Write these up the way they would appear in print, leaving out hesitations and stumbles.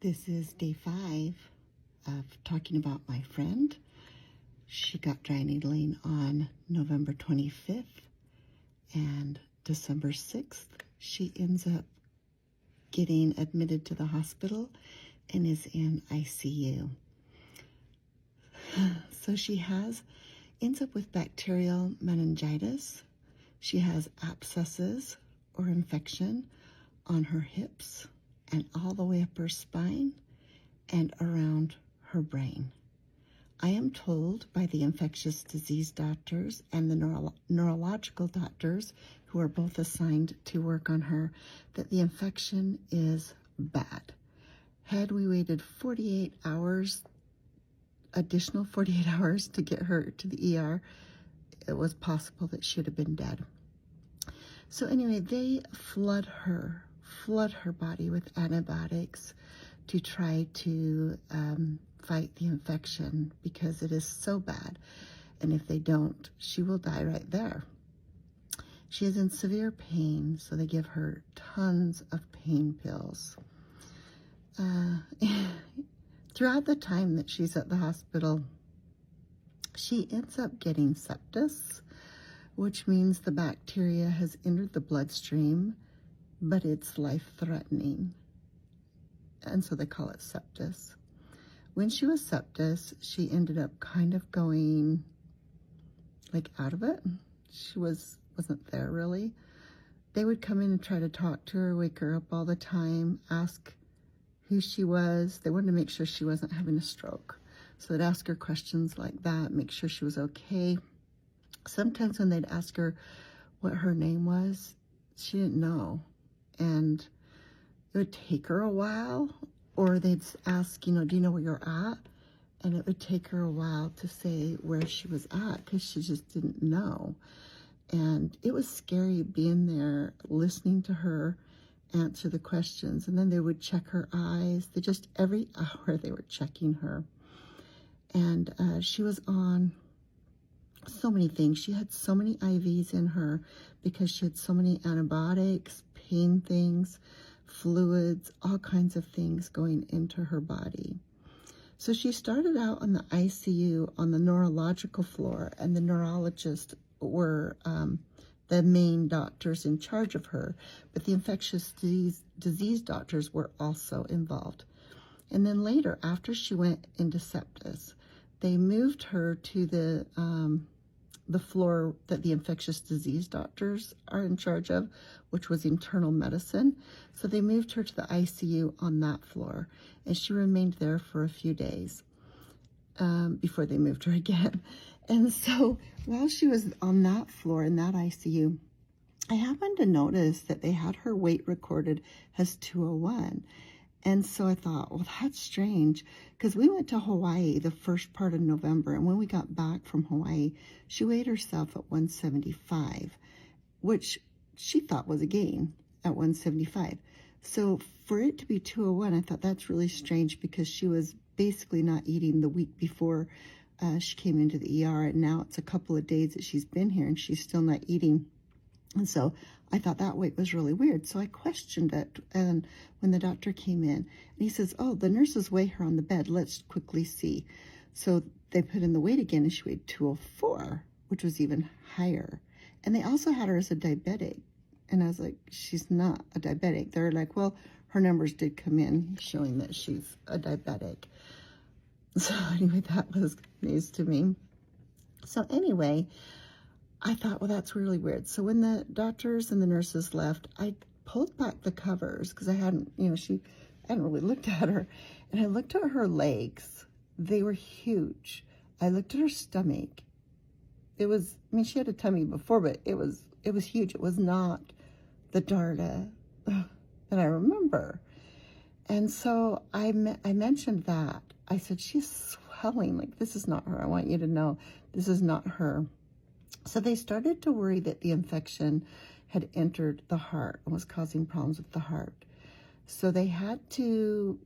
This is day 5 of talking about my friend. She got dry needling on November 25th, and December 6th, she ends up getting admitted to the hospital and is in ICU. So she ends up with bacterial meningitis. She has abscesses or infection on her hips and all the way up her spine and around her brain. I am told by the infectious disease doctors and the neurological doctors, who are both assigned to work on her, that the infection is bad. Had we waited 48 hours, additional 48 hours to get her to the ER, it was possible that she would have been dead. So anyway, they flood her body with antibiotics to try to fight the infection, because it is so bad. And if they don't, she will die right there. She is in severe pain, so they give her tons of pain pills. Throughout the time that she's at the hospital, she ends up getting sepsis, which means the bacteria has entered the bloodstream, but it's life-threatening. And so they call it sepsis. When she was sepsis, she ended up kind of going like out of it. She wasn't there really. They would come in and try to talk to her, wake her up all the time, ask who she was. They wanted to make sure she wasn't having a stroke. So they'd ask her questions like that, make sure she was okay. Sometimes when they'd ask her what her name was, she didn't know. And it would take her a while, or they'd ask, do you know where you're at? And it would take her a while to say where she was at, because she just didn't know. And it was scary being there, listening to her answer the questions. And then they would check her eyes. Every hour they were checking her. And she was on so many things. She had so many IVs in her because she had so many antibiotics, pain things, fluids, all kinds of things going into her body. So she started out on the ICU on the neurological floor, and the neurologists were the main doctors in charge of her, but the infectious disease doctors were also involved. And then later, after she went into sepsis, they moved her to the floor that the infectious disease doctors are in charge of, which was internal medicine. So they moved her to the ICU on that floor, and she remained there for a few days before they moved her again. And so while she was on that floor in that ICU, I happened to notice that they had her weight recorded as 201. And so I thought, well, that's strange, because we went to Hawaii the first part of November, and when we got back from Hawaii, she weighed herself at 175, which she thought was a gain at 175. So for it to be 201, I thought that's really strange, because she was basically not eating the week before she came into the ER, and now it's a couple of days that she's been here and she's still not eating. And so I thought that weight was really weird. So I questioned it, and when the doctor came in, and he says, oh, the nurses weigh her on the bed. Let's quickly see. So they put in the weight again, and she weighed 204, which was even higher. And they also had her as a diabetic. And I was like, she's not a diabetic. They're like, well, her numbers did come in showing that she's a diabetic. So anyway, that was news to me. So anyway, I thought, well, that's really weird. So when the doctors and the nurses left, I pulled back the covers, because I hadn't really looked at her. And I looked at her legs. They were huge. I looked at her stomach. She had a tummy before, but it was huge. It was not the Darda that I remember. And so I mentioned that. I said, she's swelling. Like, this is not her. I want you to know this is not her. So they started to worry that the infection had entered the heart and was causing problems with the heart. So they had to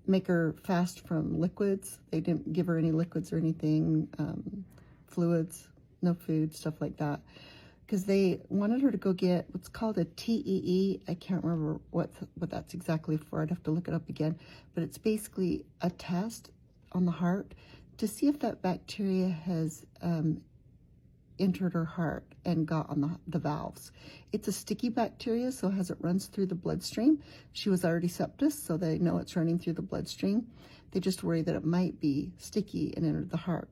make her fast from liquids. They didn't give her any liquids or anything, fluids, no food, stuff like that, because they wanted her to go get what's called a TEE. I can't remember what that's exactly for. I'd have to look it up again. But it's basically a test on the heart to see if that bacteria has entered her heart and got on the valves. It's a sticky bacteria, so as it runs through the bloodstream, she was already septus, so they know it's running through the bloodstream. They just worry that it might be sticky and entered the heart.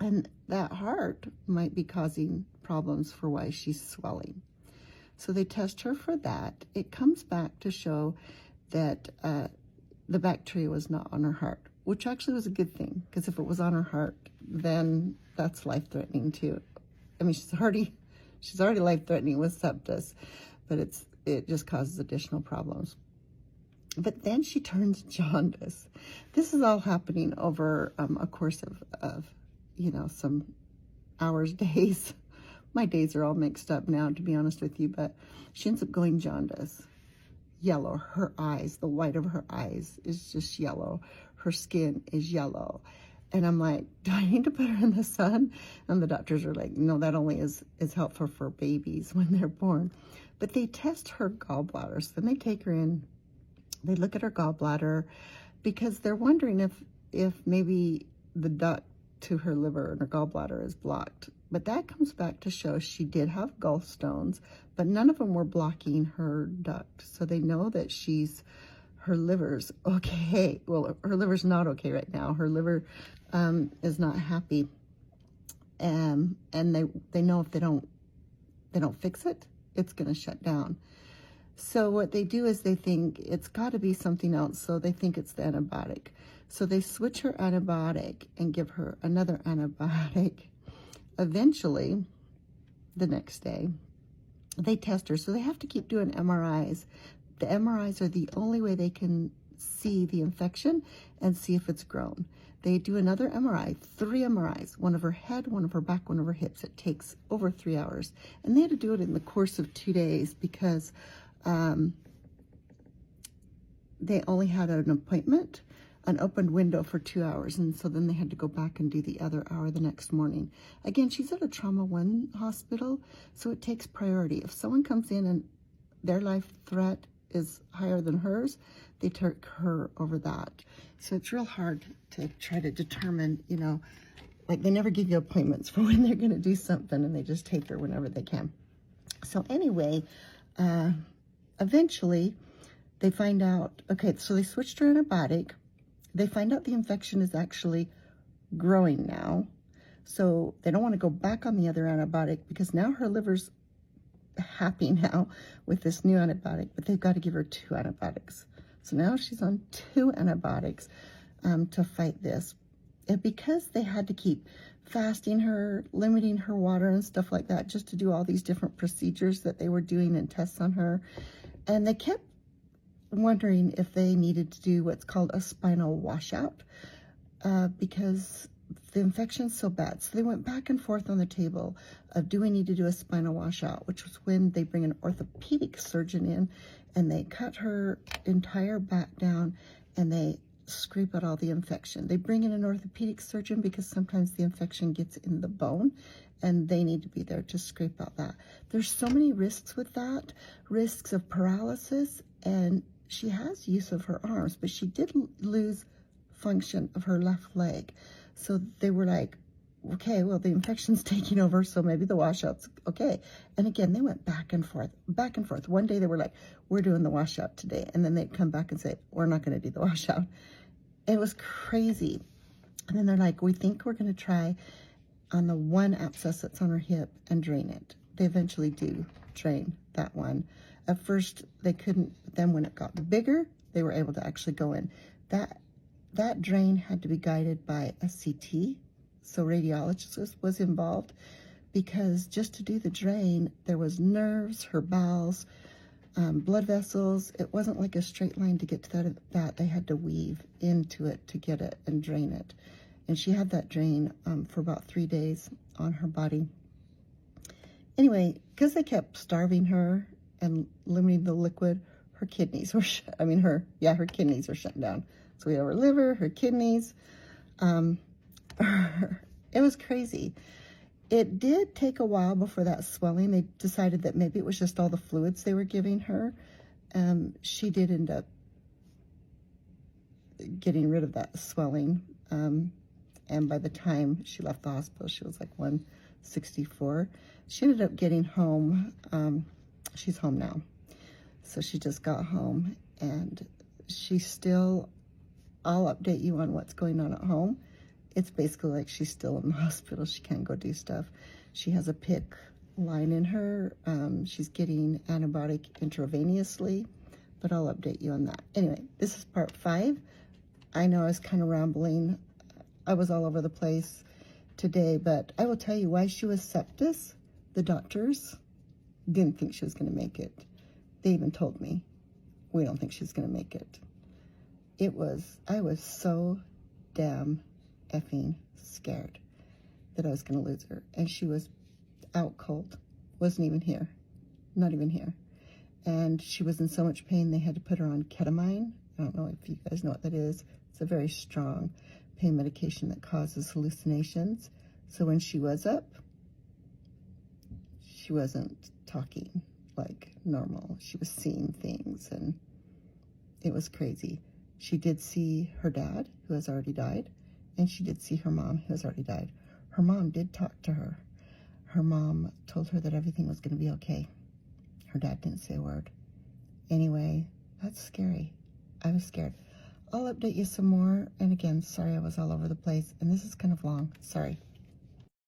And that heart might be causing problems for why she's swelling. So they test her for that. It comes back to show that the bacteria was not on her heart, which actually was a good thing, because if it was on her heart, then that's life-threatening too. I mean, she's already life-threatening with sepsis, but it just causes additional problems. But then she turns jaundice. This is all happening over a course of some hours, days. My days are all mixed up now, to be honest with you, but she ends up going jaundice. Yellow. Her eyes, the white of her eyes is just yellow. Her skin is yellow. And I'm like, do I need to put her in the sun? And the doctors are like, no, that only is helpful for babies when they're born. But they test her gallbladder. So then they take her in, they look at her gallbladder, because they're wondering if maybe the duct to her liver and her gallbladder is blocked. But that comes back to show she did have gallstones, but none of them were blocking her duct. So they know that her liver's okay. Well, her liver's not okay right now. Her liver is not happy. And they know if they don't fix it, it's going to shut down. So what they do is they think it's got to be something else. So they think it's the antibiotic. So they switch her antibiotic and give her another antibiotic. Eventually, the next day, they test her. So they have to keep doing MRIs. The MRIs are the only way they can see the infection and see if it's grown. They do another MRI, 3 MRIs, one of her head, one of her back, one of her hips. It takes over 3 hours. And they had to do it in the course of 2 days because they only had an appointment, an open window for 2 hours. And so then they had to go back and do the other hour the next morning. Again, she's at a Trauma 1 hospital, so it takes priority. If someone comes in and their life threat is higher than hers, they take her over that. So it's real hard to try to determine, like they never give you appointments for when they're going to do something, and they just take her whenever they can. So anyway, eventually they find out, okay, so they switched her antibiotic. They find out the infection is actually growing now. So they don't want to go back on the other antibiotic because now her liver's happy now with this new antibiotic, but they've got to give her 2 antibiotics. So now she's on 2 antibiotics to fight this. And because they had to keep fasting her, limiting her water and stuff like that, just to do all these different procedures that they were doing and tests on her. And they kept wondering if they needed to do what's called a spinal washout because the infection's so bad. So they went back and forth on the table of, do we need to do a spinal washout, which was when they bring an orthopedic surgeon in and they cut her entire back down and they scrape out all the infection. They bring in an orthopedic surgeon because sometimes the infection gets in the bone and they need to be there to scrape out that. There's so many risks with that, risks of paralysis, and she has use of her arms, but she did lose function of her left leg. So they were like, okay, well, the infection's taking over, so maybe the washout's okay. And again, they went back and forth, back and forth. One day they were like, we're doing the washout today. And then they'd come back and say, we're not going to do the washout. It was crazy. And then they're like, we think we're going to try on the one abscess that's on her hip and drain it. They eventually do drain that one. At first they couldn't, but then when it got bigger, they were able to actually go in. That drain had to be guided by a CT, so radiologist was involved, because just to do the drain, there was nerves, her bowels, blood vessels. It wasn't like a straight line to get to that. They had to weave into it to get it and drain it. And she had that drain for about 3 days on her body. Anyway, because they kept starving her and limiting the liquid, her kidneys were, her kidneys were shut down. So we have her liver, her kidneys. It was crazy. It did take a while before that swelling. They decided that maybe it was just all the fluids they were giving her. She did end up getting rid of that swelling. And by the time she left the hospital, she was like 164. She ended up getting home. She's home now. So she just got home, and she's still, I'll update you on what's going on at home. It's basically like she's still in the hospital. She can't go do stuff. She has a PICC line in her. She's getting antibiotic intravenously, but I'll update you on that. Anyway, this is part 5. I know I was kind of rambling. I was all over the place today, but I will tell you why she was septis. The doctors didn't think she was going to make it. They even told me, we don't think she's going to make it. I was so damn effing scared that I was going to lose her. And she was out cold. Wasn't even here. Not even here. And she was in so much pain, they had to put her on ketamine. I don't know if you guys know what that is. It's a very strong pain medication that causes hallucinations. So when she was up, she wasn't talking like normal. She was seeing things, and it was crazy. She did see her dad, who has already died, and she did see her mom, who has already died. Her mom did talk to her. Her mom told her that everything was going to be okay. Her dad didn't say a word. Anyway, that's scary. I was scared. I'll update you some more. And again, sorry I was all over the place. And this is kind of long. Sorry.